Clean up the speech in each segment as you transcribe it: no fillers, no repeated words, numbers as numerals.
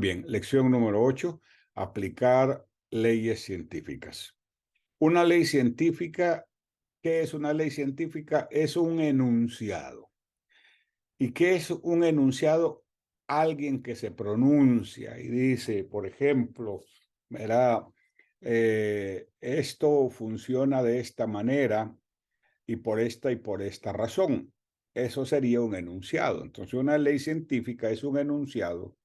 Bien, lección número 8, aplicar leyes científicas. Una ley científica, ¿qué es una ley científica? Es un enunciado. ¿Y qué es un enunciado? Alguien que se pronuncia y dice, por ejemplo, ¿verdad? Esto funciona de esta manera y por esta razón. Eso sería un enunciado. Entonces, una ley científica es un enunciado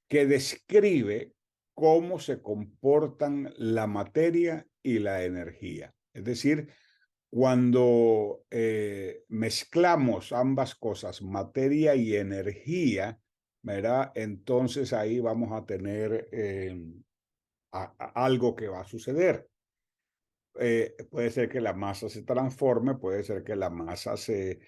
que describe cómo se comportan la materia y la energía. Es decir, cuando mezclamos ambas cosas, materia y energía, ¿verdad? Entonces ahí vamos a tener algo que va a suceder. Puede ser que la masa se transforme, puede ser que la masa se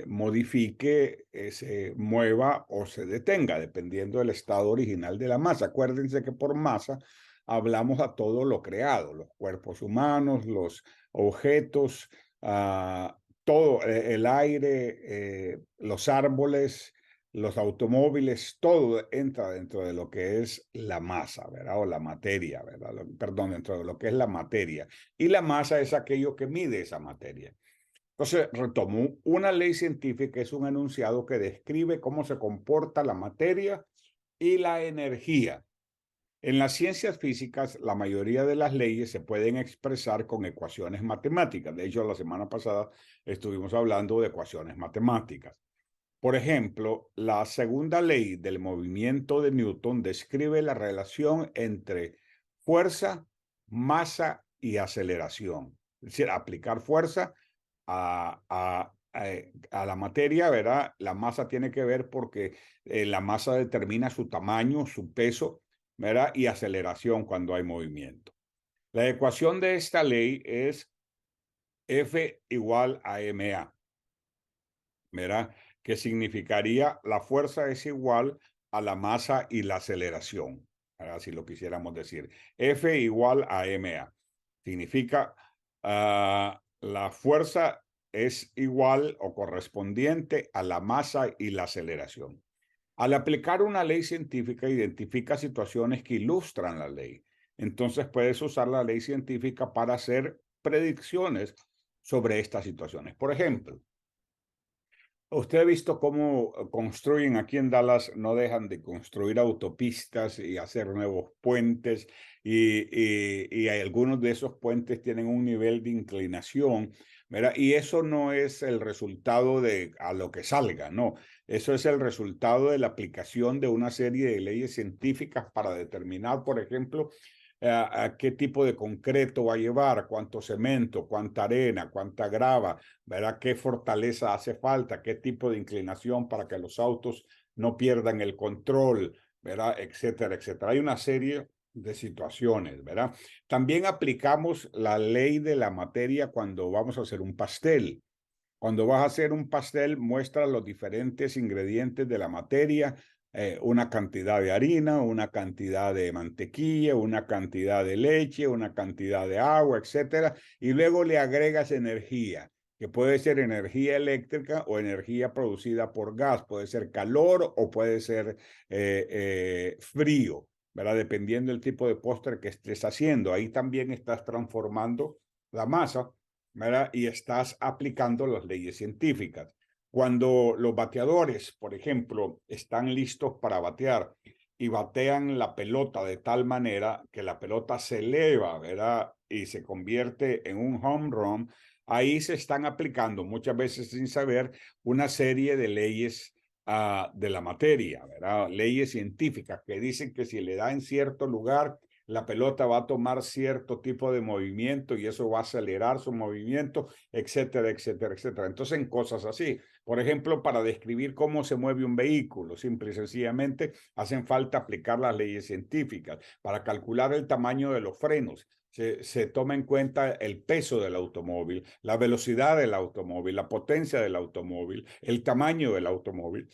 modifique, se mueva o se detenga, dependiendo del estado original de la masa. Acuérdense que por masa hablamos a todo lo creado, los cuerpos humanos, los objetos, todo, el aire, los árboles, los automóviles, todo entra dentro de lo que es la masa, ¿verdad? O la materia, ¿verdad? Perdón, dentro de lo que es la materia. Y la masa es aquello que mide esa materia. Entonces, retomo, una ley científica es un enunciado que describe cómo se comporta la materia y la energía. En las ciencias físicas, la mayoría de las leyes se pueden expresar con ecuaciones matemáticas. De hecho, la semana pasada estuvimos hablando de ecuaciones matemáticas. Por ejemplo, la segunda ley del movimiento de Newton describe la relación entre fuerza, masa y aceleración. Es decir, aplicar fuerza a la materia, ¿verdad? La masa tiene que ver porque la masa determina su tamaño, su peso, ¿verdad? Y aceleración cuando hay movimiento. La ecuación de esta ley es F igual a ma. ¿Verdad? Que significaría la fuerza es igual a la masa y la aceleración, ¿verdad? Si lo quisiéramos decir. F igual a ma. Significa la fuerza es igual o correspondiente a la masa y la aceleración. Al aplicar una ley científica, identifica situaciones que ilustran la ley. Entonces puedes usar la ley científica para hacer predicciones sobre estas situaciones. Por ejemplo, usted ha visto cómo construyen aquí en Dallas, no dejan de construir autopistas y hacer nuevos puentes y algunos de esos puentes tienen un nivel de inclinación, ¿verdad? Y eso no es el resultado de a lo que salga, no. Eso es el resultado de la aplicación de una serie de leyes científicas para determinar, por ejemplo, a qué tipo de concreto va a llevar, cuánto cemento, cuánta arena, cuánta grava, ¿verdad? ¿Qué fortaleza hace falta? ¿Qué tipo de inclinación para que los autos no pierdan el control? ¿Verdad? Etcétera, etcétera. Hay una serie de situaciones, ¿verdad? También aplicamos la ley de la materia cuando vamos a hacer un pastel. Cuando vas a hacer un pastel, muestra los diferentes ingredientes de la materia, una cantidad de harina, una cantidad de mantequilla, una cantidad de leche, una cantidad de agua, etcétera, y luego le agregas energía, que puede ser energía eléctrica o energía producida por gas, puede ser calor o puede ser frío, ¿verdad? Dependiendo del tipo de postre que estés haciendo. Ahí también estás transformando la masa, ¿verdad? Y estás aplicando las leyes científicas. Cuando los bateadores, por ejemplo, están listos para batear y batean la pelota de tal manera que la pelota se eleva, ¿verdad? Y se convierte en un home run, ahí se están aplicando muchas veces sin saber una serie de leyes de la materia, ¿verdad? Leyes científicas que dicen que si le da en cierto lugar, la pelota va a tomar cierto tipo de movimiento y eso va a acelerar su movimiento, etcétera, etcétera, etcétera. Entonces, en cosas así, por ejemplo, para describir cómo se mueve un vehículo, simple y sencillamente hacen falta aplicar las leyes científicas. Para calcular el tamaño de los frenos, se toma en cuenta el peso del automóvil, la velocidad del automóvil, la potencia del automóvil, el tamaño del automóvil.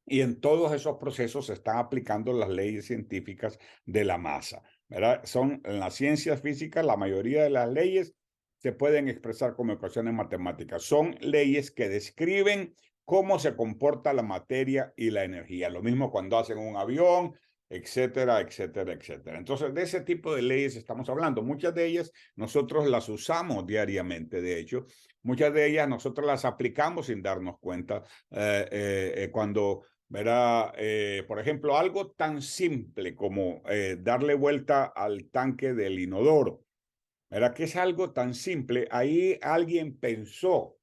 Y en todos esos procesos se están aplicando las leyes científicas de la masa, ¿verdad? Son en las ciencias físicas, la mayoría de las leyes se pueden expresar como ecuaciones matemáticas. Son leyes que describen cómo se comporta la materia y la energía. Lo mismo cuando hacen un avión, etcétera, etcétera, etcétera. Entonces, de ese tipo de leyes estamos hablando. Muchas de ellas nosotros las usamos diariamente, de hecho. Muchas de ellas nosotros las aplicamos sin darnos cuenta. Cuando, ¿verdad? Por ejemplo, algo tan simple como darle vuelta al tanque del inodoro, ¿verdad? Que es algo tan simple. Ahí alguien pensó,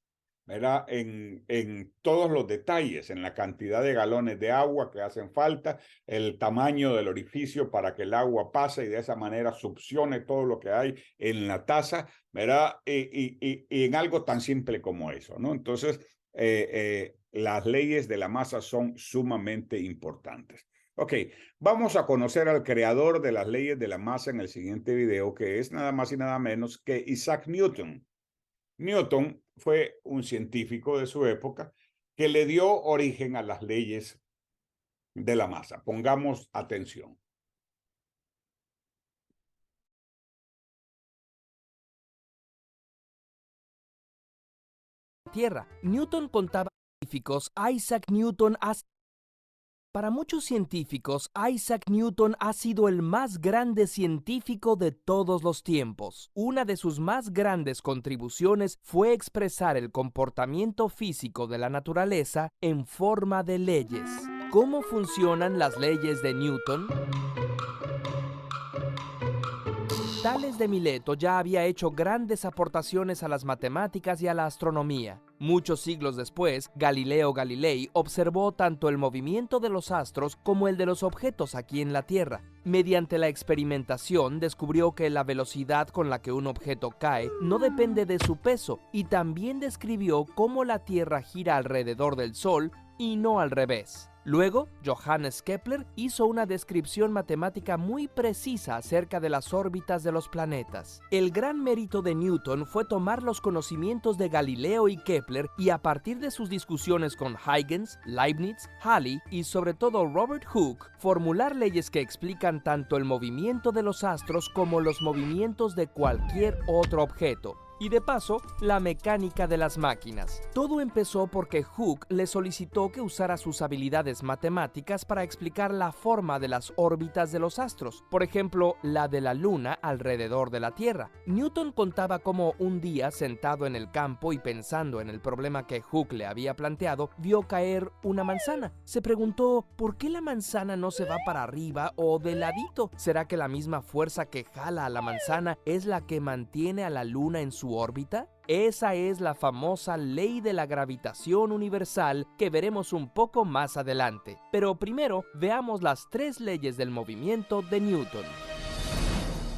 ¿verdad? En todos los detalles, en la cantidad de galones de agua que hacen falta, el tamaño del orificio para que el agua pase y de esa manera succione todo lo que hay en la taza, ¿verdad? Y en algo tan simple como eso, ¿no? Entonces, las leyes de la masa son sumamente importantes. Ok, vamos a conocer al creador de las leyes de la masa en el siguiente video, que es nada más y nada menos que Isaac Newton. Newton fue un científico de su época que le dio origen a las leyes de la masa. Pongamos atención. Tierra. Newton contaba científicos. Para muchos científicos, Isaac Newton ha sido el más grande científico de todos los tiempos. Una de sus más grandes contribuciones fue expresar el comportamiento físico de la naturaleza en forma de leyes. ¿Cómo funcionan las leyes de Newton? Tales de Mileto ya había hecho grandes aportaciones a las matemáticas y a la astronomía. Muchos siglos después, Galileo Galilei observó tanto el movimiento de los astros como el de los objetos aquí en la Tierra. Mediante la experimentación descubrió que la velocidad con la que un objeto cae no depende de su peso, y también describió cómo la Tierra gira alrededor del Sol y no al revés. Luego, Johannes Kepler hizo una descripción matemática muy precisa acerca de las órbitas de los planetas. El gran mérito de Newton fue tomar los conocimientos de Galileo y Kepler y, a partir de sus discusiones con Huygens, Leibniz, Halley y sobre todo Robert Hooke, formular leyes que explican tanto el movimiento de los astros como los movimientos de cualquier otro objeto. Y de paso, la mecánica de las máquinas. Todo empezó porque Hooke le solicitó que usara sus habilidades matemáticas para explicar la forma de las órbitas de los astros, por ejemplo, la de la Luna alrededor de la Tierra. Newton contaba cómo un día, sentado en el campo y pensando en el problema que Hooke le había planteado, vio caer una manzana. Se preguntó, ¿por qué la manzana no se va para arriba o de ladito? ¿Será que la misma fuerza que jala a la manzana es la que mantiene a la Luna en su órbita? Esa es la famosa ley de la gravitación universal que veremos un poco más adelante. Pero primero veamos las 3 leyes del movimiento de Newton.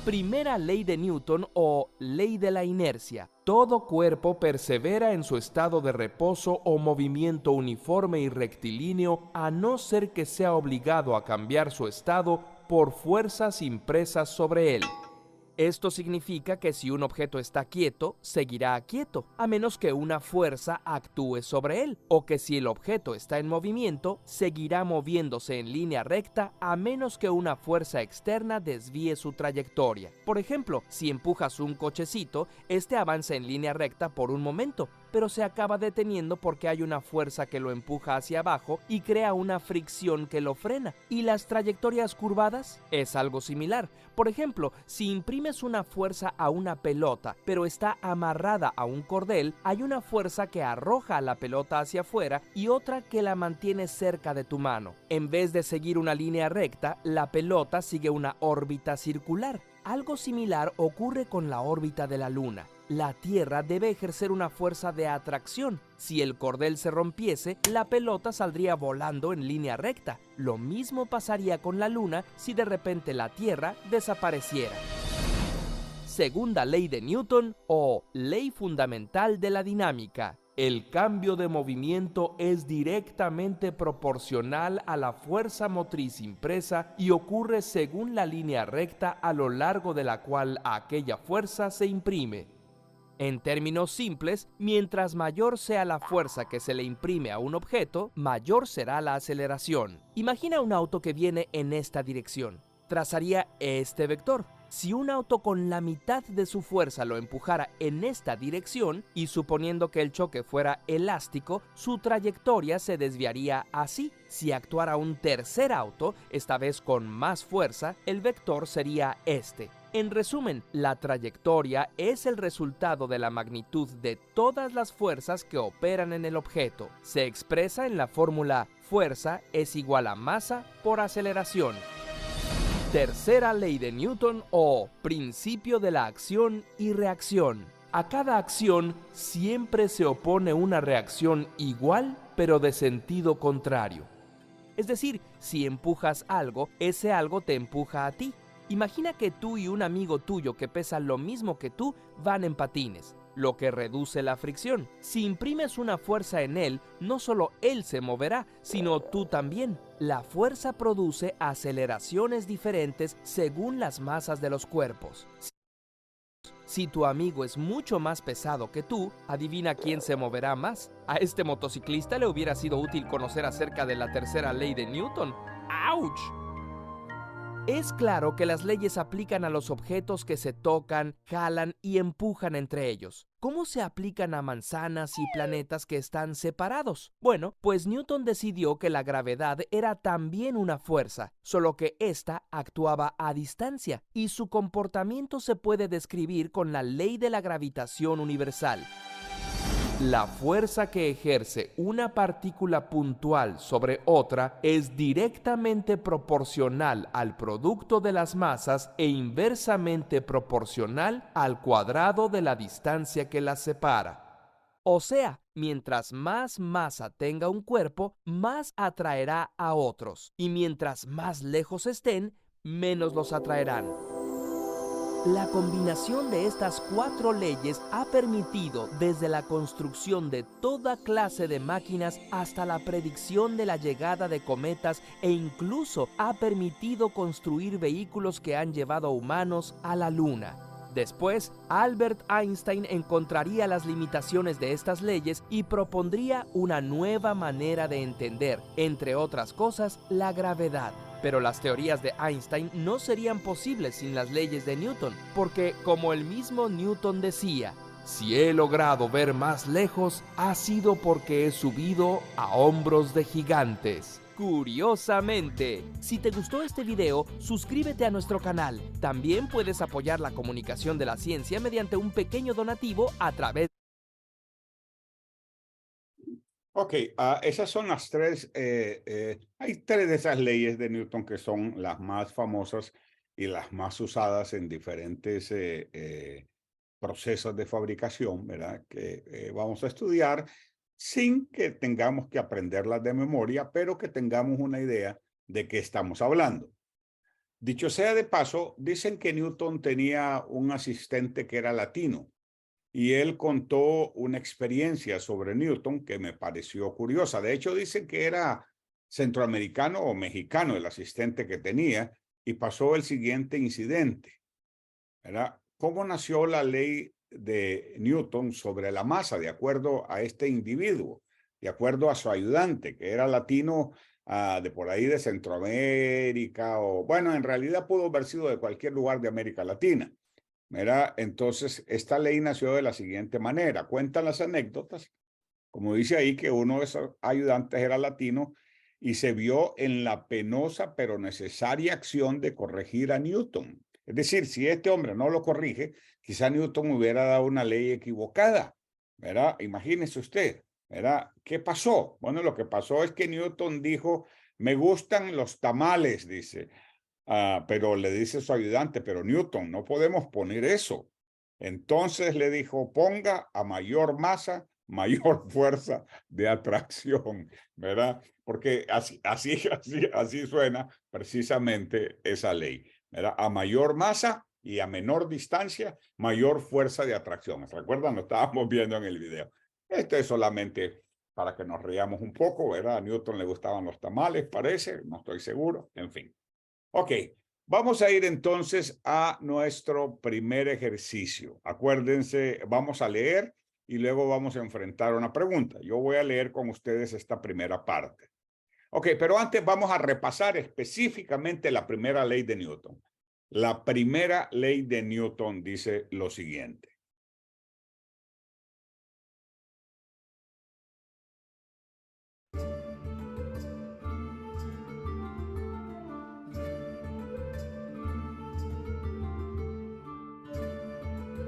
Primera ley de Newton o ley de la inercia. Todo cuerpo persevera en su estado de reposo o movimiento uniforme y rectilíneo a no ser que sea obligado a cambiar su estado por fuerzas impresas sobre él. Esto significa que si un objeto está quieto, seguirá quieto, a menos que una fuerza actúe sobre él, o que si el objeto está en movimiento, seguirá moviéndose en línea recta a menos que una fuerza externa desvíe su trayectoria. Por ejemplo, si empujas un cochecito, este avanza en línea recta por un momento, pero se acaba deteniendo porque hay una fuerza que lo empuja hacia abajo y crea una fricción que lo frena. ¿Y las trayectorias curvadas? Es algo similar. Por ejemplo, si imprimes una fuerza a una pelota, pero está amarrada a un cordel, hay una fuerza que arroja a la pelota hacia afuera y otra que la mantiene cerca de tu mano. En vez de seguir una línea recta, la pelota sigue una órbita circular. Algo similar ocurre con la órbita de la Luna. La Tierra debe ejercer una fuerza de atracción. Si el cordel se rompiese, la pelota saldría volando en línea recta. Lo mismo pasaría con la Luna si de repente la Tierra desapareciera. Segunda ley de Newton o ley fundamental de la dinámica. El cambio de movimiento es directamente proporcional a la fuerza motriz impresa y ocurre según la línea recta a lo largo de la cual aquella fuerza se imprime. En términos simples, mientras mayor sea la fuerza que se le imprime a un objeto, mayor será la aceleración. Imagina un auto que viene en esta dirección. Trazaría este vector. Si un auto con la mitad de su fuerza lo empujara en esta dirección, y suponiendo que el choque fuera elástico, su trayectoria se desviaría así. Si actuara un tercer auto, esta vez con más fuerza, el vector sería este. En resumen, la trayectoria es el resultado de la magnitud de todas las fuerzas que operan en el objeto. Se expresa en la fórmula fuerza es igual a masa por aceleración. Tercera ley de Newton o principio de la acción y reacción. A cada acción siempre se opone una reacción igual pero de sentido contrario. Es decir, si empujas algo, ese algo te empuja a ti. Imagina que tú y un amigo tuyo que pesa lo mismo que tú van en patines, lo que reduce la fricción. Si imprimes una fuerza en él, no solo él se moverá, sino tú también. La fuerza produce aceleraciones diferentes según las masas de los cuerpos. Si tu amigo es mucho más pesado que tú, adivina quién se moverá más. A este motociclista le hubiera sido útil conocer acerca de la tercera ley de Newton. ¡Auch! Es claro que las leyes aplican a los objetos que se tocan, jalan y empujan entre ellos. ¿Cómo se aplican a manzanas y planetas que están separados? Bueno, pues Newton decidió que la gravedad era también una fuerza, solo que ésta actuaba a distancia, y su comportamiento se puede describir con la ley de la gravitación universal. La fuerza que ejerce una partícula puntual sobre otra es directamente proporcional al producto de las masas e inversamente proporcional al cuadrado de la distancia que las separa. O sea, mientras más masa tenga un cuerpo, más atraerá a otros, y mientras más lejos estén, menos los atraerán. La combinación de estas 4 leyes ha permitido desde la construcción de toda clase de máquinas hasta la predicción de la llegada de cometas, e incluso ha permitido construir vehículos que han llevado a humanos a la Luna. Después, Albert Einstein encontraría las limitaciones de estas leyes y propondría una nueva manera de entender, entre otras cosas, la gravedad. Pero las teorías de Einstein no serían posibles sin las leyes de Newton, porque, como el mismo Newton decía, si he logrado ver más lejos, ha sido porque he subido a hombros de gigantes. Curiosamente, si te gustó este video, suscríbete a nuestro canal. También puedes apoyar la comunicación de la ciencia mediante un pequeño donativo a través. Ok, esas son las 3. Hay 3 de esas leyes de Newton que son las más famosas y las más usadas en diferentes procesos de fabricación, ¿verdad? Que vamos a estudiar sin que tengamos que aprenderlas de memoria, pero que tengamos una idea de qué estamos hablando. Dicho sea de paso, dicen que Newton tenía un asistente que era latino, y él contó una experiencia sobre Newton que me pareció curiosa. De hecho, dicen que era centroamericano o mexicano el asistente que tenía, y pasó el siguiente incidente, ¿verdad? ¿Cómo nació la ley de Newton sobre la masa de acuerdo a este individuo, de acuerdo a su ayudante, que era latino, de por ahí de Centroamérica, o bueno, en realidad pudo haber sido de cualquier lugar de América Latina? Mira, entonces, esta ley nació de la siguiente manera. Cuentan las anécdotas, como dice ahí, que uno de esos ayudantes era latino y se vio en la penosa pero necesaria acción de corregir a Newton. Es decir, si este hombre no lo corrige, quizá Newton hubiera dado una ley equivocada, ¿verdad? Imagínese usted, ¿verdad? ¿Qué pasó? Bueno, lo que pasó es que Newton dijo, me gustan los tamales, dice. Pero le dice su ayudante, pero Newton, no podemos poner eso. Entonces le dijo, ponga a mayor masa, mayor fuerza de atracción, ¿verdad? Porque así suena precisamente esa ley, ¿verdad? A mayor masa y a menor distancia, mayor fuerza de atracción. ¿Se recuerdan? Lo estábamos viendo en el video. Esto es solamente para que nos riamos un poco, ¿verdad? A Newton le gustaban los tamales, parece, no estoy seguro, en fin. Ok, vamos a ir entonces a nuestro primer ejercicio. Acuérdense, vamos a leer y luego vamos a enfrentar una pregunta. Yo voy a leer con ustedes esta primera parte. Ok, pero antes vamos a repasar específicamente la primera ley de Newton. La primera ley de Newton dice lo siguiente.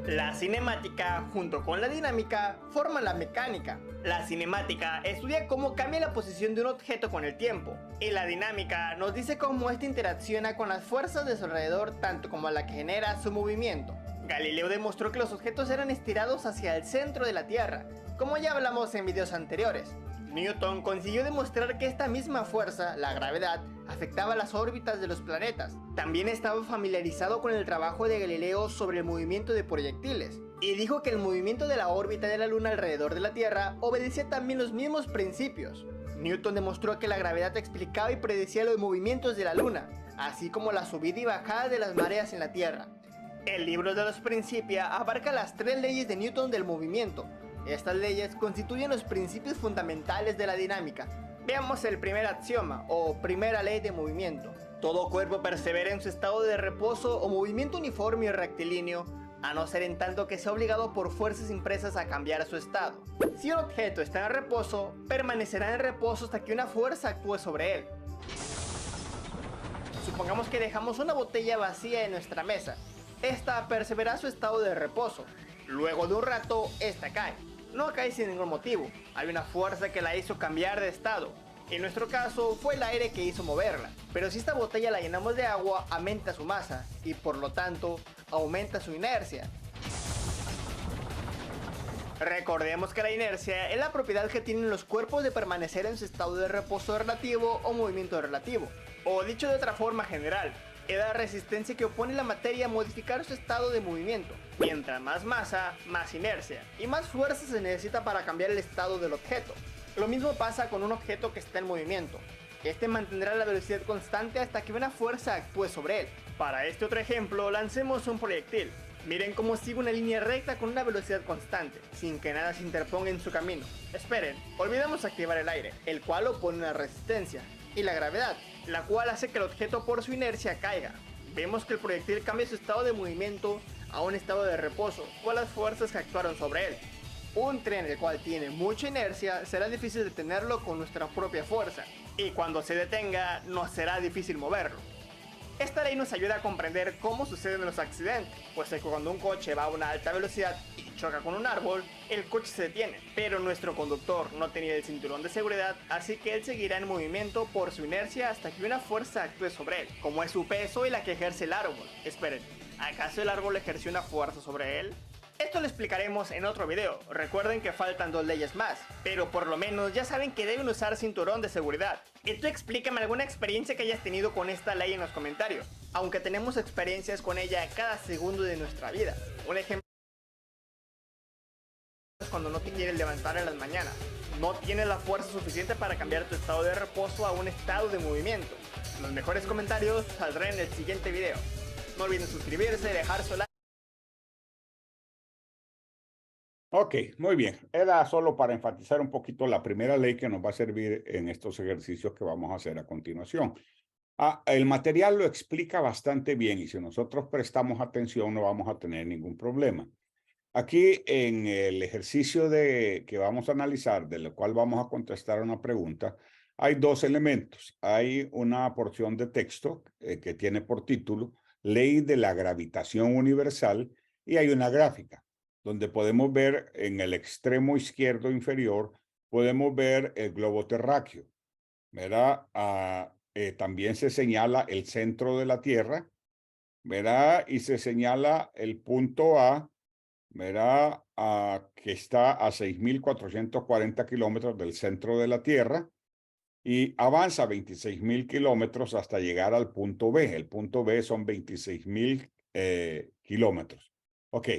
La cinemática, junto con la dinámica, forman la mecánica. La cinemática estudia cómo cambia la posición de un objeto con el tiempo, y la dinámica nos dice cómo éste interacciona con las fuerzas de su alrededor, tanto como la que genera su movimiento. Galileo demostró que los objetos eran estirados hacia el centro de la Tierra, como ya hablamos en videos anteriores. Newton consiguió demostrar que esta misma fuerza, la gravedad, afectaba las órbitas de los planetas. También estaba familiarizado con el trabajo de Galileo sobre el movimiento de proyectiles, y dijo que el movimiento de la órbita de la Luna alrededor de la Tierra obedecía también los mismos principios. Newton demostró que la gravedad explicaba y predecía los movimientos de la Luna, así como la subida y bajada de las mareas en la Tierra. El libro de los Principia abarca las 3 leyes de Newton del movimiento. Estas leyes constituyen los principios fundamentales de la dinámica. Veamos el primer axioma, o primera ley de movimiento. Todo cuerpo persevera en su estado de reposo o movimiento uniforme y rectilíneo, a no ser en tanto que sea obligado por fuerzas impresas a cambiar su estado. Si un objeto está en reposo, permanecerá en reposo hasta que una fuerza actúe sobre él. Supongamos que dejamos una botella vacía en nuestra mesa. Esta persevera su estado de reposo. Luego de un rato, esta cae. No cae sin ningún motivo, hay una fuerza que la hizo cambiar de estado. En nuestro caso fue el aire que hizo moverla, pero si esta botella la llenamos de agua, aumenta su masa y por lo tanto aumenta su inercia. Recordemos que la inercia es la propiedad que tienen los cuerpos de permanecer en su estado de reposo relativo o movimiento relativo, o dicho de otra forma general, es la resistencia que opone la materia a modificar su estado de movimiento. Mientras más masa, más inercia, y más fuerza se necesita para cambiar el estado del objeto. Lo mismo pasa con un objeto que está en movimiento. Este mantendrá la velocidad constante hasta que una fuerza actúe sobre él. Para este otro ejemplo, lancemos un proyectil. Miren cómo sigue una línea recta con una velocidad constante, sin que nada se interponga en su camino. Esperen, olvidamos activar el aire, el cual opone una resistencia, y la gravedad, la cual hace que el objeto por su inercia caiga. Vemos que el proyectil cambia su estado de movimiento a un estado de reposo por las fuerzas que actuaron sobre él. Un tren el cual tiene mucha inercia será difícil detenerlo con nuestra propia fuerza, y cuando se detenga nos será difícil moverlo. Esta ley nos ayuda a comprender cómo suceden los accidentes, pues es que cuando un coche va a una alta velocidad y choca con un árbol, el coche se detiene, pero nuestro conductor no tenía el cinturón de seguridad, así que él seguirá en movimiento por su inercia hasta que una fuerza actúe sobre él, como es su peso y la que ejerce el árbol. Esperen, ¿acaso el árbol ejerció una fuerza sobre él? Esto lo explicaremos en otro video, recuerden que faltan 2 leyes más, pero por lo menos ya saben que deben usar cinturón de seguridad. Y tú explícame alguna experiencia que hayas tenido con esta ley en los comentarios, aunque tenemos experiencias con ella cada segundo de nuestra vida. Un ejemplo es cuando no te quieres levantar en las mañanas, no tienes la fuerza suficiente para cambiar tu estado de reposo a un estado de movimiento. Los mejores comentarios saldrán en el siguiente video. No olviden suscribirse y dejar su like. Ok, muy bien. Era solo para enfatizar un poquito la primera ley que nos va a servir en estos ejercicios que vamos a hacer a continuación. El material lo explica bastante bien y si nosotros prestamos atención no vamos a tener ningún problema. Aquí en el ejercicio que vamos a analizar, de lo cual vamos a contestar una pregunta, hay 2 elementos. Hay una porción de texto que tiene por título Ley de la Gravitación Universal y hay una gráfica donde podemos ver en el extremo izquierdo inferior, podemos ver el globo terráqueo, ¿verdad? También se señala el centro de la Tierra, ¿verdad? Y se señala el punto A, ¿verdad? Que está a 6.440 kilómetros del centro de la Tierra y avanza 26.000 kilómetros hasta llegar al punto B. El punto B son 26.000 kilómetros. Ok.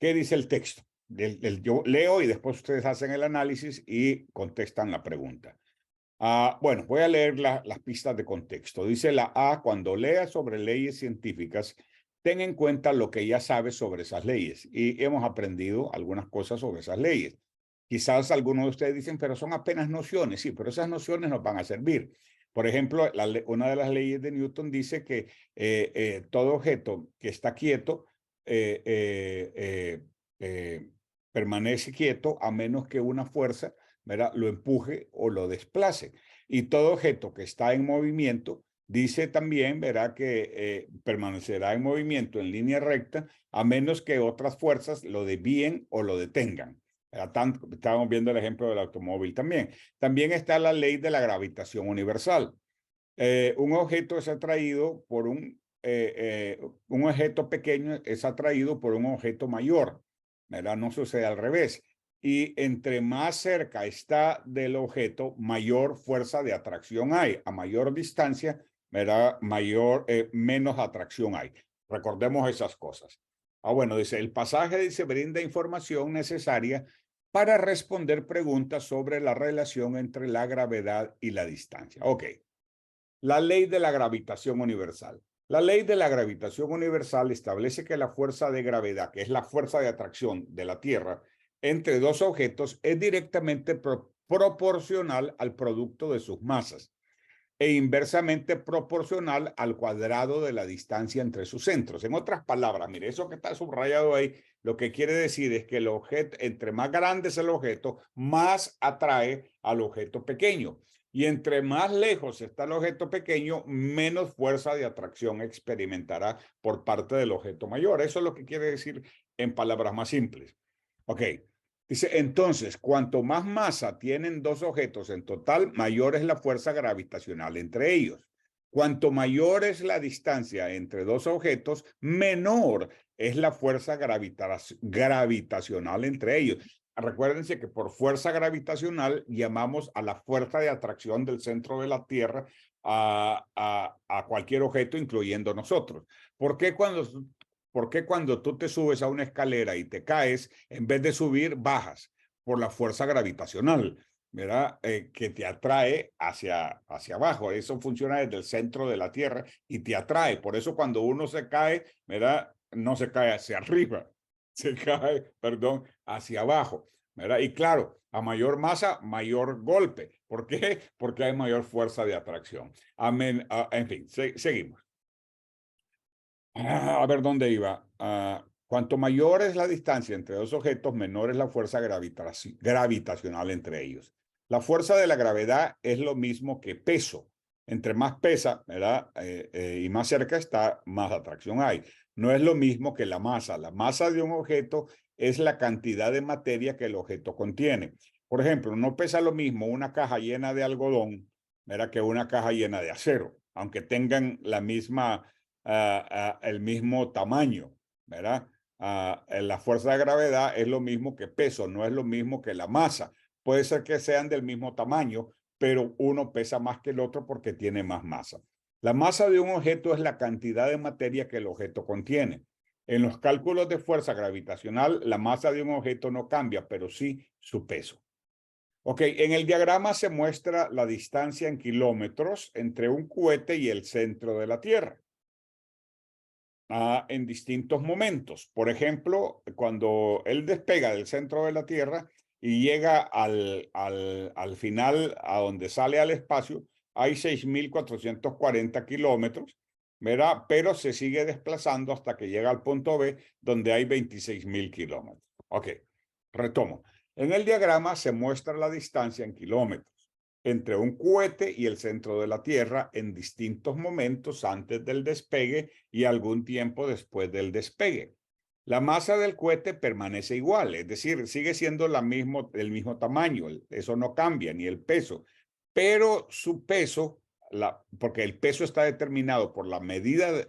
¿Qué dice el texto? Yo leo y después ustedes hacen el análisis y contestan la pregunta. Bueno, voy a leer las pistas de contexto. Dice la A, cuando leas sobre leyes científicas, ten en cuenta lo que ya sabes sobre esas leyes. Y hemos aprendido algunas cosas sobre esas leyes. Quizás algunos de ustedes dicen, pero son apenas nociones. Sí, pero esas nociones nos van a servir. Por ejemplo, una de las leyes de Newton dice que todo objeto que está quieto permanece quieto a menos que una fuerza, ¿verdad?, lo empuje o lo desplace. Y todo objeto que está en movimiento, dice también, verá que permanecerá en movimiento en línea recta a menos que otras fuerzas lo desvíen o lo detengan. Estábamos viendo el ejemplo del automóvil también. También está la ley de la gravitación universal. Un objeto es atraído por un objeto pequeño es atraído por un objeto mayor, ¿verdad? No sucede al revés. Y entre más cerca está del objeto, mayor fuerza de atracción hay. A mayor distancia, ¿verdad?, menos atracción hay. Recordemos esas cosas. Bueno, dice, el pasaje dice, brinda información necesaria para responder preguntas sobre la relación entre la gravedad y la distancia. Ok. La ley de la gravitación universal. La ley de la gravitación universal establece que la fuerza de gravedad, que es la fuerza de atracción de la Tierra, entre dos objetos es directamente proporcional al producto de sus masas e inversamente proporcional al cuadrado de la distancia entre sus centros. En otras palabras, mire, eso que está subrayado ahí, lo que quiere decir es que el objeto, entre más grande es el objeto, más atrae al objeto pequeño. Y entre más lejos está el objeto pequeño, menos fuerza de atracción experimentará por parte del objeto mayor. Eso es lo que quiere decir en palabras más simples. Ok. Dice, entonces, cuanto más masa tienen dos objetos en total, mayor es la fuerza gravitacional entre ellos. Cuanto mayor es la distancia entre dos objetos, menor es la fuerza gravitacional entre ellos. Recuérdense que por fuerza gravitacional llamamos a la fuerza de atracción del centro de la Tierra a cualquier objeto, incluyendo nosotros. ¿Por qué cuando tú te subes a una escalera y te caes, en vez de subir, bajas? Por la fuerza gravitacional, ¿verdad? Que te atrae hacia abajo. Eso funciona desde el centro de la Tierra y te atrae. Por eso cuando uno se cae, ¿verdad?, no se cae hacia arriba, se cae, perdón, hacia abajo, ¿verdad? Y claro, a mayor masa, mayor golpe. ¿Por qué? Porque hay mayor fuerza de atracción. Amén. En fin, seguimos. A ver dónde iba. Cuanto mayor es la distancia entre dos objetos, menor es la fuerza gravitacional entre ellos. La fuerza de la gravedad es lo mismo que peso. Entre más pesa, ¿verdad?, y más cerca está, más atracción hay. No es lo mismo que la masa. La masa de un objeto es la cantidad de materia que el objeto contiene. Por ejemplo, no pesa lo mismo una caja llena de algodón, ¿verdad?, que una caja llena de acero, aunque tengan la misma el mismo tamaño, ¿verdad? La fuerza de gravedad es lo mismo que peso, no es lo mismo que la masa. Puede ser que sean del mismo tamaño, pero uno pesa más que el otro porque tiene más masa. La masa de un objeto es la cantidad de materia que el objeto contiene. En los cálculos de fuerza gravitacional, la masa de un objeto no cambia, pero sí su peso. Ok, en el diagrama se muestra la distancia en kilómetros entre un cohete y el centro de la Tierra en distintos momentos. Por ejemplo, cuando él despega del centro de la Tierra y llega al final, a donde sale al espacio, hay 6.440 kilómetros, ¿verdad? Pero se sigue desplazando hasta que llega al punto B, donde hay 26.000 kilómetros. Ok, retomo. En el diagrama se muestra la distancia en kilómetros entre un cohete y el centro de la Tierra en distintos momentos antes del despegue y algún tiempo después del despegue. La masa del cohete permanece igual, es decir, sigue siendo el mismo tamaño, eso no cambia, ni el peso, pero su peso, porque el peso está determinado por la medida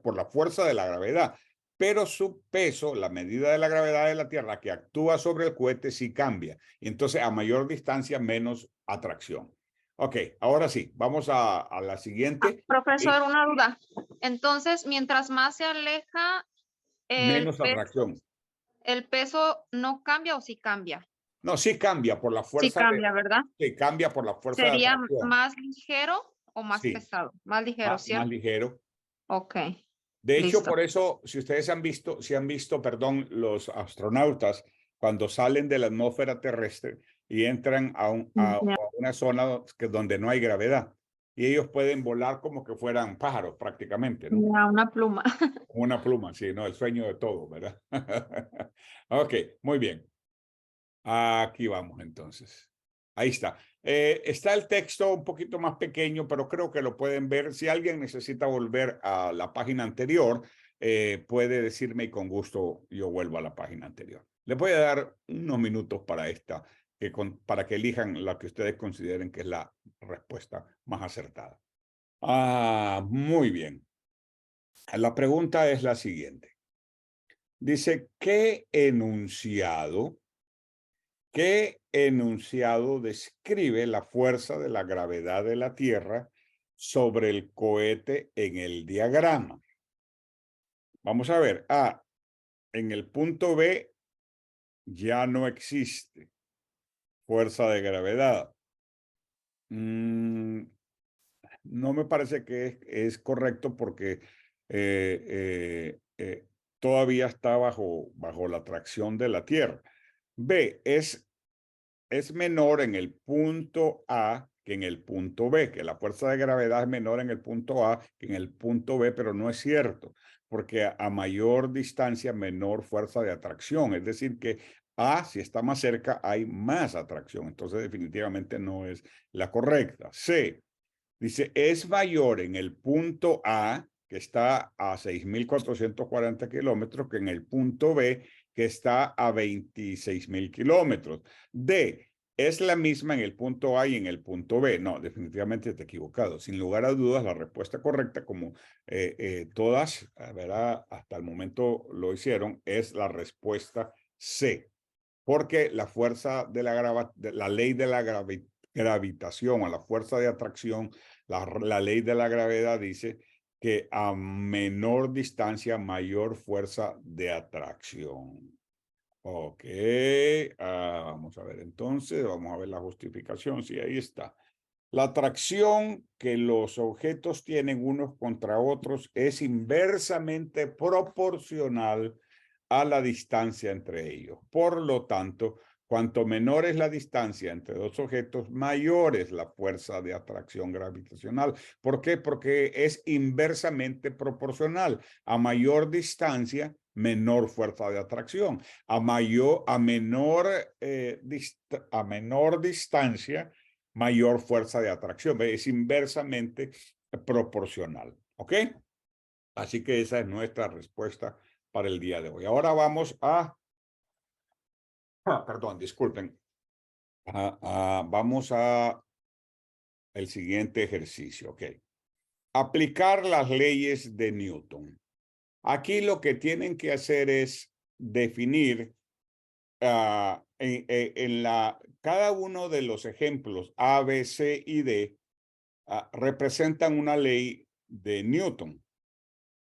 por la fuerza de la gravedad, pero su peso, la medida de la gravedad de la Tierra que actúa sobre el cohete, sí cambia. Y entonces, a mayor distancia, menos atracción. Ok, ahora sí, vamos a la siguiente. Profesor, una duda. Entonces, mientras más se aleja, Menos atracción. ¿el peso no cambia o sí cambia? No, sí cambia por la fuerza. Sí cambia, ¿verdad? Sí, cambia por la fuerza de ¿Sería atracción. más ligero o más Sí. pesado? Más ligero, ¿cierto? Más ligero. Ok. De hecho, Listo. por eso, si ustedes han visto, perdón, los astronautas, cuando salen de la atmósfera terrestre y entran a una zona donde no hay gravedad, y ellos pueden volar como que fueran pájaros prácticamente, ¿no? Una pluma. Una pluma, sí, ¿no? El sueño de todo, ¿verdad? Ok, muy bien. Aquí vamos entonces. Ahí está. Está el texto un poquito más pequeño, pero creo que lo pueden ver. Si alguien necesita volver a la página anterior, puede decirme y con gusto yo vuelvo a la página anterior. Les voy a dar unos minutos para esta, para que elijan la que ustedes consideren que es la respuesta más acertada. Muy bien. La pregunta es la siguiente. Dice, ¿qué enunciado describe la fuerza de la gravedad de la Tierra sobre el cohete en el diagrama? Vamos a ver. En el punto B ya no existe fuerza de gravedad. No me parece que es correcto porque todavía está bajo la atracción de la Tierra. B es menor en el punto A que en el punto B, que la fuerza de gravedad es menor en el punto A que en el punto B, pero no es cierto, porque a mayor distancia, menor fuerza de atracción. Es decir, que A, si está más cerca, hay más atracción. Entonces, definitivamente no es la correcta. C, dice, es mayor en el punto A, que está a 6.440 kilómetros, que en el punto B, que está a 26.000 kilómetros. D, es la misma en el punto A y en el punto B. No, definitivamente está equivocado. Sin lugar a dudas, la respuesta correcta, como todas, ¿verdad? Hasta el momento lo hicieron, es la respuesta C. Porque la fuerza de la ley de la gravitación o la fuerza de atracción, la ley de la gravedad dice que a menor distancia, mayor fuerza de atracción. Ok, vamos a ver entonces, vamos a ver la justificación, sí, ahí está. La atracción que los objetos tienen unos contra otros es inversamente proporcional a la distancia entre ellos. Por lo tanto, cuanto menor es la distancia entre dos objetos, mayor es la fuerza de atracción gravitacional. ¿Por qué? Porque es inversamente proporcional. A mayor distancia, menor fuerza de atracción. A menor distancia, mayor fuerza de atracción. Es inversamente proporcional. ¿Ok? Así que esa es nuestra respuesta para el día de hoy. Ahora vamos perdón, disculpen. Vamos a el siguiente ejercicio. Ok. Aplicar las leyes de Newton. Aquí lo que tienen que hacer es definir cada uno de los ejemplos A, B, C y D representan una ley de Newton.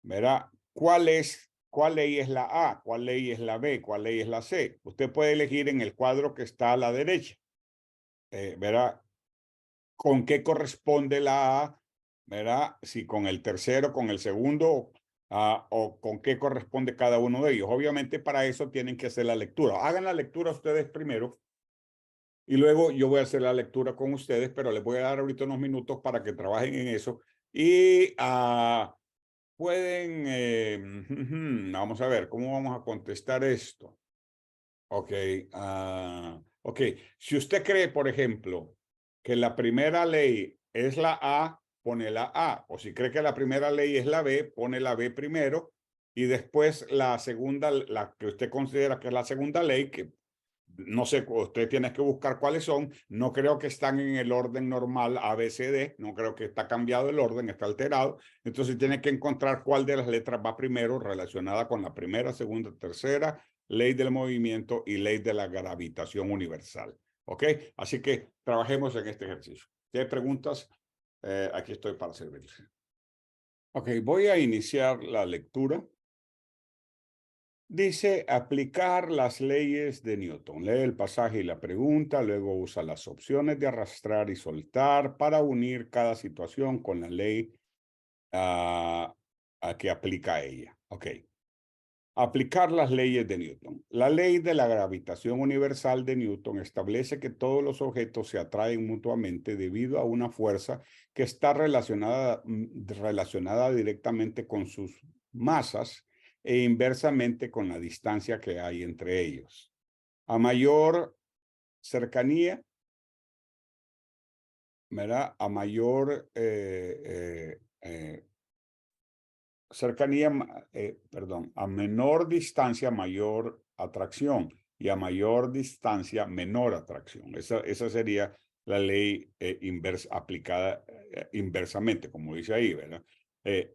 ¿Verdad? ¿Cuál ley es la A? ¿Cuál ley es la B? ¿Cuál ley es la C? Usted puede elegir en el cuadro que está a la derecha. ¿Verdad? ¿Con qué corresponde la A? ¿Verdad? Si con el tercero, con el segundo, o con qué corresponde cada uno de ellos. Obviamente para eso tienen que hacer la lectura. Hagan la lectura ustedes primero y luego yo voy a hacer la lectura con ustedes, pero les voy a dar ahorita unos minutos para que trabajen en eso y pueden, vamos a ver, ¿cómo vamos a contestar esto? Ok, ok. Si usted cree, por ejemplo, que la primera ley es la A, pone la A. O si cree que la primera ley es la B, pone la B primero. Y después la segunda, la que usted considera que es la segunda ley, que no sé, usted tiene que buscar cuáles son. No creo que están en el orden normal A, B, C, D. No creo que está cambiado el orden, está alterado. Entonces tiene que encontrar cuál de las letras va primero relacionada con la primera, segunda, tercera, ley del movimiento y ley de la gravitación universal. ¿Ok? Así que trabajemos en este ejercicio. Si hay preguntas, aquí estoy para servirles. Ok, voy a iniciar la lectura. Dice aplicar las leyes de Newton. Lee el pasaje y la pregunta, luego usa las opciones de arrastrar y soltar para unir cada situación con la ley a que aplica a ella. Ok. Aplicar las leyes de Newton. La ley de la gravitación universal de Newton establece que todos los objetos se atraen mutuamente debido a una fuerza que está relacionada directamente con sus masas e inversamente con la distancia que hay entre ellos. A mayor cercanía, ¿verdad? A mayor cercanía, a menor distancia, mayor atracción, y a mayor distancia, menor atracción. Esa sería la ley aplicada inversamente, como dice ahí, ¿verdad?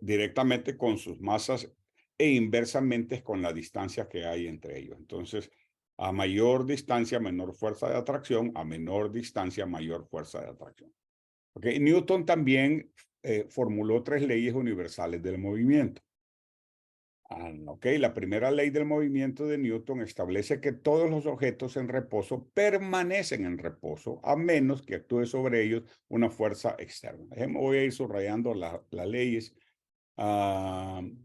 Directamente con sus masas e inversamente con la distancia que hay entre ellos. Entonces, a mayor distancia, menor fuerza de atracción, a menor distancia, mayor fuerza de atracción. Okay. Newton también formuló 3 leyes universales del movimiento. La primera ley del movimiento de Newton establece que todos los objetos en reposo permanecen en reposo a menos que actúe sobre ellos una fuerza externa. Voy a ir subrayando las leyes. Vamos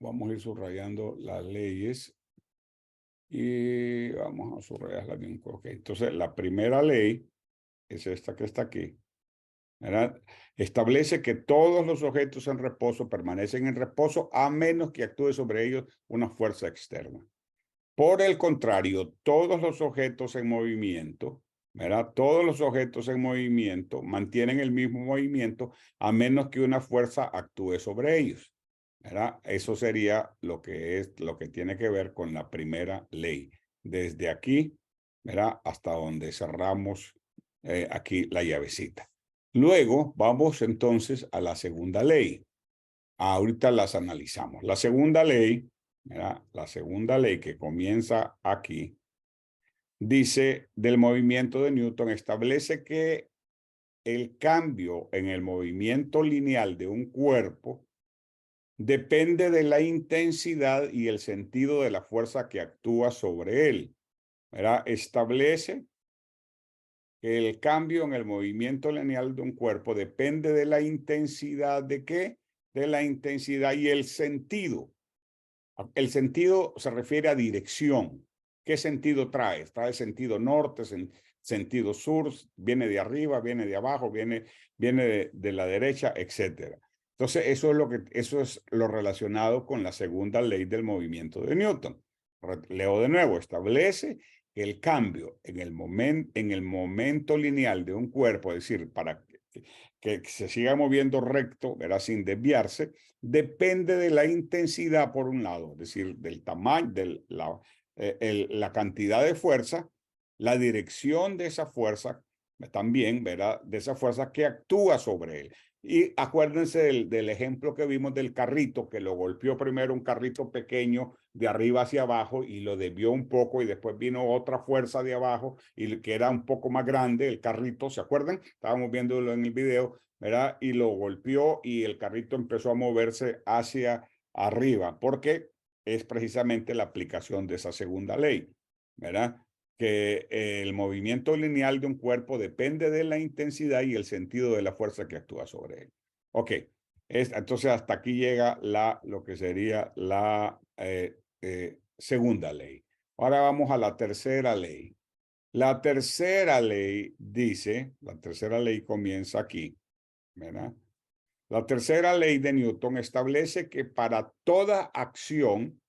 a ir subrayando las leyes y vamos a subrayarlas bien. Okay. Entonces, la primera ley es esta que está aquí, ¿verdad? Establece que todos los objetos en reposo permanecen en reposo a menos que actúe sobre ellos una fuerza externa. Por el contrario, todos los objetos en movimiento, ¿verdad? Todos los objetos en movimiento mantienen el mismo movimiento a menos que una fuerza actúe sobre ellos, ¿verdad? Eso sería lo que tiene que ver con la primera ley. Desde aquí, ¿verdad? Hasta donde cerramos aquí la llavecita. Luego vamos entonces a la segunda ley. Ahorita las analizamos. La segunda ley, ¿verdad? La segunda ley que comienza aquí, dice del movimiento de Newton, establece que el cambio en el movimiento lineal de un cuerpo depende de la intensidad y el sentido de la fuerza que actúa sobre él, ¿verdad? Establece que el cambio en el movimiento lineal de un cuerpo depende de la intensidad de ¿qué? De la intensidad y el sentido. El sentido se refiere a dirección. ¿Qué sentido trae? Trae sentido norte, sentido sur, viene de arriba, viene de abajo, viene de la derecha, etc. Entonces, eso es lo relacionado con la segunda ley del movimiento de Newton. Leo de nuevo, establece que el cambio en el momento lineal de un cuerpo, es decir, para que se siga moviendo recto, ¿verdad? Sin desviarse, depende de la intensidad por un lado, es decir, del tamaño, de la cantidad de fuerza, la dirección de esa fuerza, también, ¿verdad? De esa fuerza que actúa sobre él. Y acuérdense del ejemplo que vimos del carrito, que lo golpeó primero un carrito pequeño de arriba hacia abajo y lo desvió un poco y después vino otra fuerza de abajo y que era un poco más grande el carrito, ¿se acuerdan? Estábamos viéndolo en el video, ¿verdad? Y lo golpeó y el carrito empezó a moverse hacia arriba, porque es precisamente la aplicación de esa segunda ley, ¿verdad? Que el movimiento lineal de un cuerpo depende de la intensidad y el sentido de la fuerza que actúa sobre él. Ok, entonces hasta aquí llega lo que sería la segunda ley. Ahora vamos a la tercera ley. La tercera ley dice, la tercera ley comienza aquí, ¿verdad? La tercera ley de Newton establece que para toda acción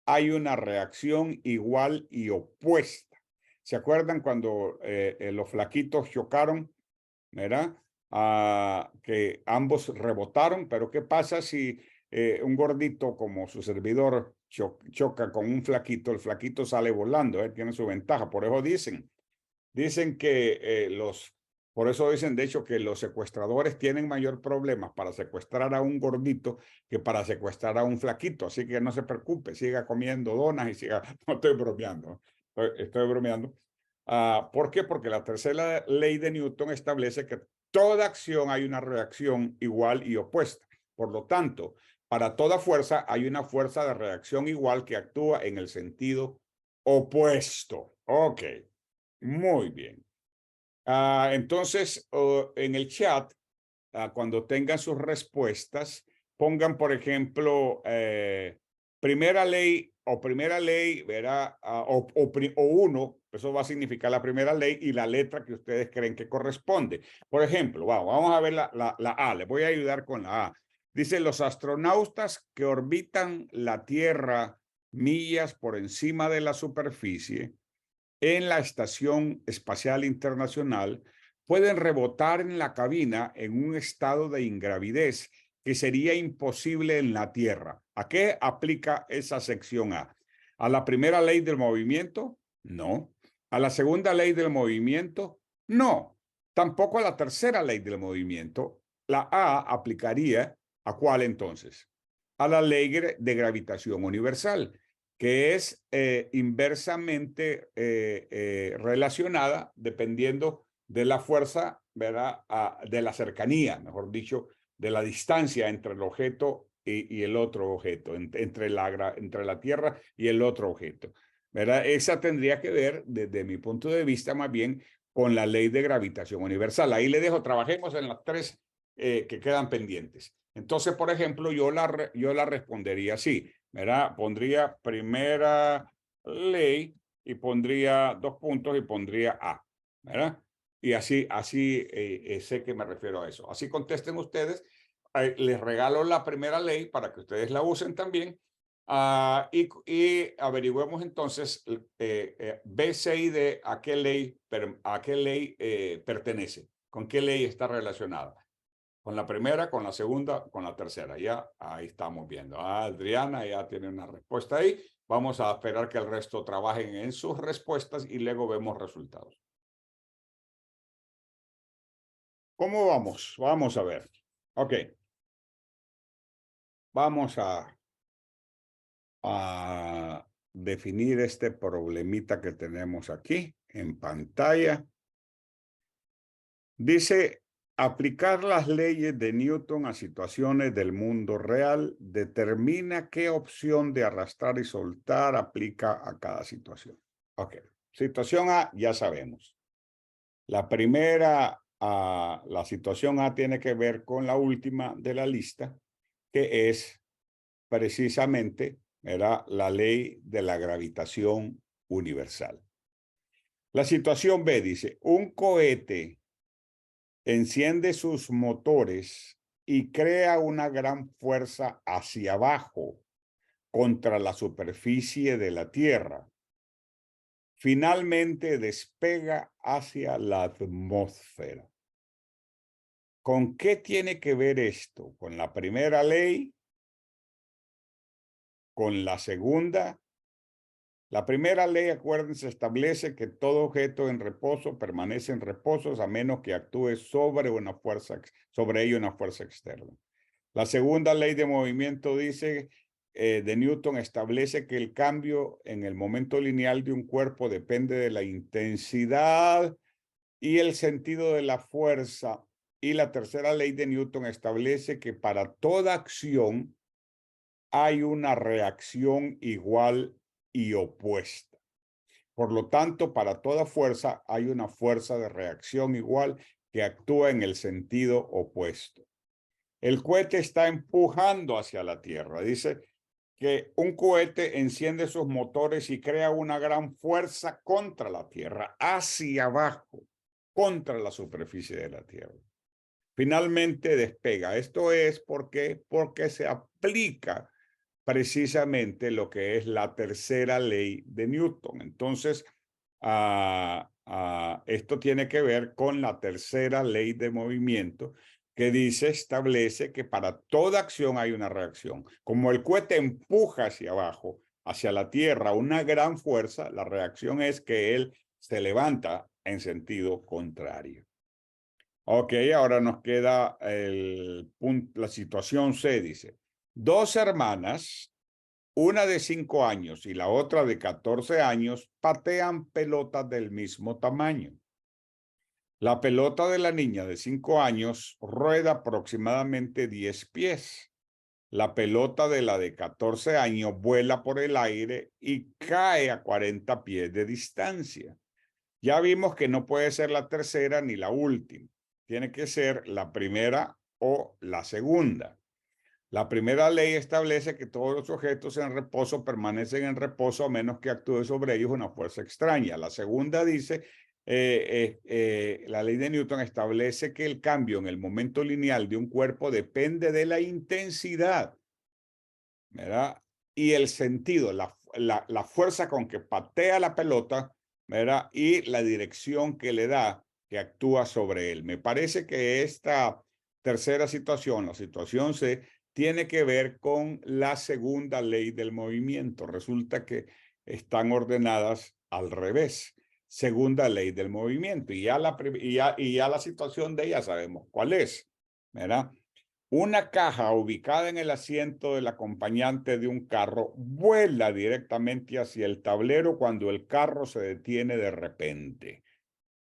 hay una reacción igual y opuesta. ¿Se acuerdan cuando los flaquitos chocaron, ¿verdad? Que ambos rebotaron, pero ¿qué pasa si un gordito como su servidor choca con un flaquito? El flaquito sale volando, tiene su ventaja. Por eso dicen que por eso dicen de hecho que los secuestradores tienen mayor problemas para secuestrar a un gordito que para secuestrar a un flaquito. Así que no se preocupe, siga comiendo donas y siga, no estoy bromeando, estoy bromeando. ¿Por qué? Porque la tercera ley de Newton establece que toda acción hay una reacción igual y opuesta. Por lo tanto, para toda fuerza hay una fuerza de reacción igual que actúa en el sentido opuesto. Ok, muy bien. Entonces, en el chat, cuando tengan sus respuestas, pongan, por ejemplo, primera ley ¿verdad? O uno, eso va a significar la primera ley y la letra que ustedes creen que corresponde. Por ejemplo, vamos a ver la A, les voy a ayudar con la A. Dice, los astronautas que orbitan la Tierra millas por encima de la superficie en la Estación Espacial Internacional pueden rebotar en la cabina en un estado de ingravidez que sería imposible en la Tierra. ¿A qué aplica esa sección A? ¿A la primera ley del movimiento? No. ¿A la segunda ley del movimiento? No. Tampoco a la tercera ley del movimiento. La A aplicaría ¿a cuál entonces? A la ley de gravitación universal, que es inversamente relacionada dependiendo de la fuerza, ¿verdad? De la cercanía, mejor dicho, de la distancia entre el objeto y el otro objeto, entre la Tierra y el otro objeto, ¿verdad? Esa tendría que ver, desde mi punto de vista, más bien con la ley de gravitación universal. Ahí le dejo, trabajemos en las tres que quedan pendientes. Entonces, por ejemplo, yo la respondería así, ¿verdad? Pondría primera ley y pondría 2 puntos y pondría A, ¿verdad? Y así sé que me refiero a eso. Así contesten ustedes. Les regalo la primera ley para que ustedes la usen también. Y averigüemos entonces B, C y D a qué ley pertenece, con qué ley está relacionada. Con la primera, con la segunda, con la tercera. Ya ahí estamos viendo. Adriana ya tiene una respuesta ahí. Vamos a esperar que el resto trabajen en sus respuestas y luego vemos resultados. ¿Cómo vamos? Vamos a ver. Ok. Vamos a definir este problemita que tenemos aquí en pantalla. Dice, aplicar las leyes de Newton a situaciones del mundo real determina qué opción de arrastrar y soltar aplica a cada situación. Ok. Situación A, ya sabemos. La primera, la situación A tiene que ver con la última de la lista, que es precisamente, era la ley de la gravitación universal. La situación B dice, un cohete enciende sus motores y crea una gran fuerza hacia abajo contra la superficie de la Tierra. Finalmente despega hacia la atmósfera. ¿Con qué tiene que ver esto? ¿Con la primera ley? ¿Con la segunda? La primera ley, acuérdense, establece que todo objeto en reposo permanece en reposo a menos que actúe sobre ello una fuerza externa. La segunda ley de movimiento dice, de Newton, establece que el cambio en el momento lineal de un cuerpo depende de la intensidad y el sentido de la fuerza. Y la tercera ley de Newton establece que para toda acción hay una reacción igual y opuesta. Por lo tanto, para toda fuerza hay una fuerza de reacción igual que actúa en el sentido opuesto. El cohete está empujando hacia la Tierra. Dice que un cohete enciende sus motores y crea una gran fuerza contra la Tierra, hacia abajo, contra la superficie de la Tierra. Finalmente despega. Esto es porque se aplica precisamente lo que es la tercera ley de Newton. Entonces, esto tiene que ver con la tercera ley de movimiento que establece que para toda acción hay una reacción. Como el cohete empuja hacia abajo, hacia la Tierra, una gran fuerza, la reacción es que él se levanta en sentido contrario. Ok, ahora nos queda la situación C, dice. 2 hermanas, una de 5 años y la otra de 14 años, patean pelotas del mismo tamaño. La pelota de la niña de 5 años rueda aproximadamente 10 pies. La pelota de la de 14 años vuela por el aire y cae a 40 pies de distancia. Ya vimos que no puede ser la tercera ni la última. Tiene que ser la primera o la segunda. La primera ley establece que todos los objetos en reposo permanecen en reposo a menos que actúe sobre ellos una fuerza extraña. La segunda dice, la ley de Newton establece que el cambio en el momento lineal de un cuerpo depende de la intensidad, ¿verdad? Y el sentido, la fuerza con que patea la pelota, ¿verdad? Y la dirección que le da, que actúa sobre él. Me parece que esta tercera situación, la situación C, tiene que ver con la segunda ley del movimiento. Resulta que están ordenadas al revés. Segunda ley del movimiento. Y ya la situación de ella sabemos cuál es, ¿verdad? Una caja ubicada en el asiento del acompañante de un carro vuela directamente hacia el tablero cuando el carro se detiene de repente.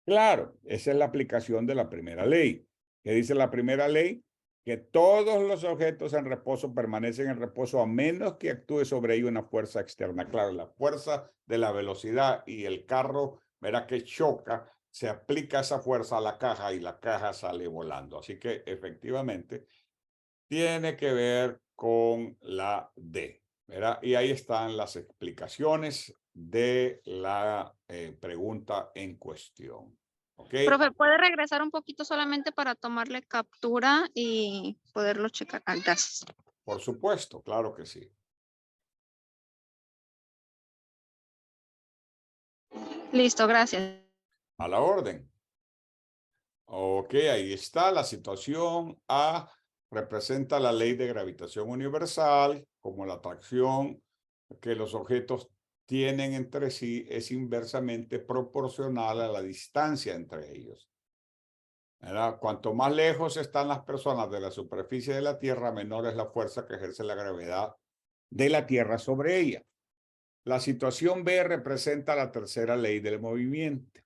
Claro, esa es la aplicación de la primera ley. ¿Qué dice la primera ley? Que todos los objetos en reposo permanecen en reposo a menos que actúe sobre ellos una fuerza externa. Claro, la fuerza de la velocidad y el carro, verá que choca, se aplica esa fuerza a la caja y la caja sale volando. Así que efectivamente tiene que ver con la D, ¿verdad? Y ahí están las explicaciones de la pregunta en cuestión. ¿Ok? Profe, ¿puede regresar un poquito solamente para tomarle captura y poderlo checar? Ah, gracias. Por supuesto, claro que sí. Listo, gracias. A la orden. Ok, ahí está la situación A. Representa la ley de gravitación universal, como la atracción que los objetos tienen entre sí es inversamente proporcional a la distancia entre ellos, ¿verdad? Cuanto más lejos están las personas de la superficie de la Tierra, menor es la fuerza que ejerce la gravedad de la Tierra sobre ella. La situación B representa la tercera ley del movimiento.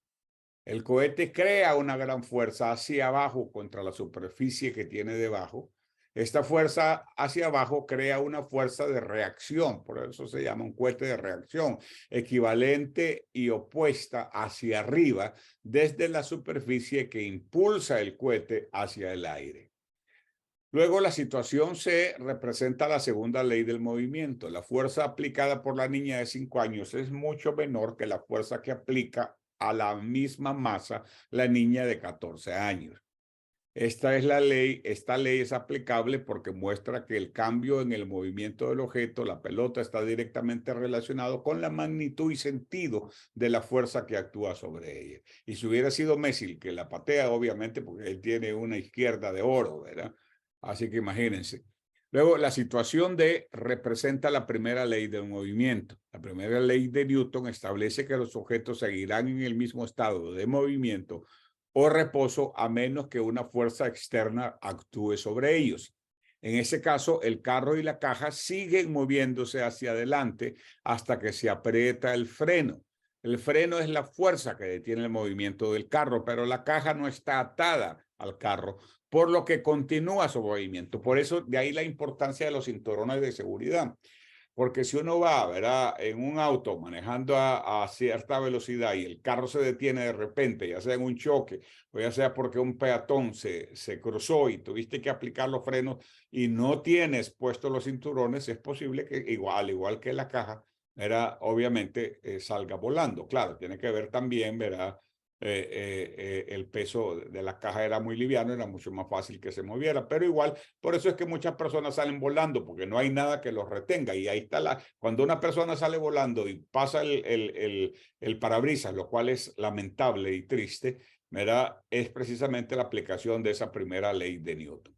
El cohete crea una gran fuerza hacia abajo contra la superficie que tiene debajo. Esta fuerza hacia abajo crea una fuerza de reacción, por eso se llama un cohete de reacción, equivalente y opuesta hacia arriba desde la superficie que impulsa el cohete hacia el aire. Luego la situación C representa la segunda ley del movimiento. La fuerza aplicada por la niña de 5 años es mucho menor que la fuerza que aplica a la misma masa la niña de 14 años. Esta ley es aplicable porque muestra que el cambio en el movimiento del objeto, la pelota, está directamente relacionado con la magnitud y sentido de la fuerza que actúa sobre ella. Y si hubiera sido Messi que la patea, obviamente, porque él tiene una izquierda de oro, ¿verdad? Así que imagínense. Luego, la situación D representa la primera ley del movimiento. La primera ley de Newton establece que los objetos seguirán en el mismo estado de movimiento o reposo a menos que una fuerza externa actúe sobre ellos. En ese caso, el carro y la caja siguen moviéndose hacia adelante hasta que se aprieta el freno. El freno es la fuerza que detiene el movimiento del carro, pero la caja no está atada al carro, por lo que continúa su movimiento. Por eso, de ahí la importancia de los cinturones de seguridad. Porque si uno va, ¿verdad?, en un auto manejando a cierta velocidad y el carro se detiene de repente, ya sea en un choque o ya sea porque un peatón se cruzó y tuviste que aplicar los frenos y no tienes puestos los cinturones, es posible que igual que la caja, ¿verdad?, obviamente salga volando. Claro, tiene que ver también, ¿verdad?, el peso de la caja era muy liviano, era mucho más fácil que se moviera, pero igual, por eso es que muchas personas salen volando, porque no hay nada que los retenga, y ahí está cuando una persona sale volando y pasa el parabrisas, lo cual es lamentable y triste, ¿verdad?, es precisamente la aplicación de esa primera ley de Newton.